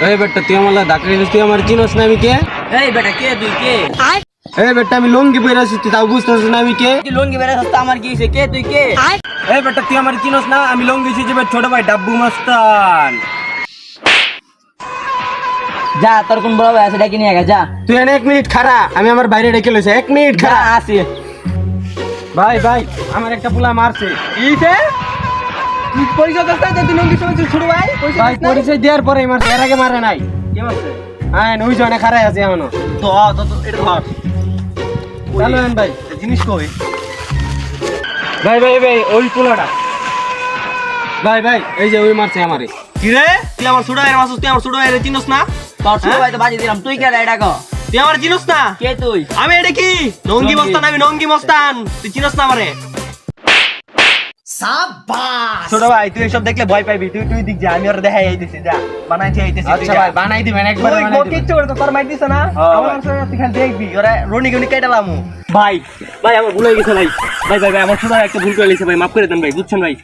এই বেটা তুই আমার ডাকলি তুই আমার চিনোস না আমি কে? এই বেটা কে তুই কে? এই বেটা আমি লঙ্গি পরে আছি তুই তাও বুঝতেছিস না আমি কে? তুই লঙ্গি বেরা সস্তা আমার কি হইছে? কে তুই কে? এই বেটা তুই আমার চিনোস না আমি লঙ্গি ছিছি ছোট ভাই ডাব্বু মাস্তান। যা তোর কোন বড় ভাই আছে ডাকি নিয়ে গা যা। তুই এনে 1 মিনিট খাড়া আমি আমার বাইরে ডেকে লইছি 1 মিনিট যা খাড়া। আসি। ভাই ভাই আমার একটা পোলা মারছে। কিছে? তুই পরিচয় করতে তুই লঙ্গি সমেত ছোট ভাই? ভাই পরিচয় দেওয়ার পরে মারছে এর আগে মারে নাই। কে মারছে? হ্যাঁ ওই জনে খাড়াই আছে এখনো। তো এটা ধর। চলো এন ভাই জিনিস কই? ভাই ভাই ভাই ওই পোলাটা ভাই ভাই এই যে ওই মারছে আমারে। কি রে তুই আমার ছোট ভাইয়ের মাসুস তুই আমার ছোট ভাইয়ের চিনোস না? তোর ছোট ভাই তো বাজি দিলাম তুই কে এটা কো? তুই আমার চিনোস না? কে তুই? আমি এটা কি নঙ্গি মস্তান, আমি নঙ্গি মস্তান, তুই চিনোস না আমারে? ছোট ভাই তুই এসব দেখলে ভয় পাইবি, তুই তুই দিক যা, আমি ওর দেখাই আইতেছি, যা বানাইছি আইতেছি। আচ্ছা ভাই বানাই দিবেন একবার তুই বানাই দিবেন। কিচ্ছু করে তো তোর মাইর দিছ না, হ্যাঁ, আমার ভাই। সাথে তুই খালি দেখবি ওরা রনি গনি কেটালামু। ভাই ভাই আমার ভুল হয়ে গেছে ভাই, ভাই ভাই ভাই আমার ছোট ভাই একটা ভুল করে লিখেছে ভাই, মাফ করে দেন ভাই, বুঝছেন ভাই।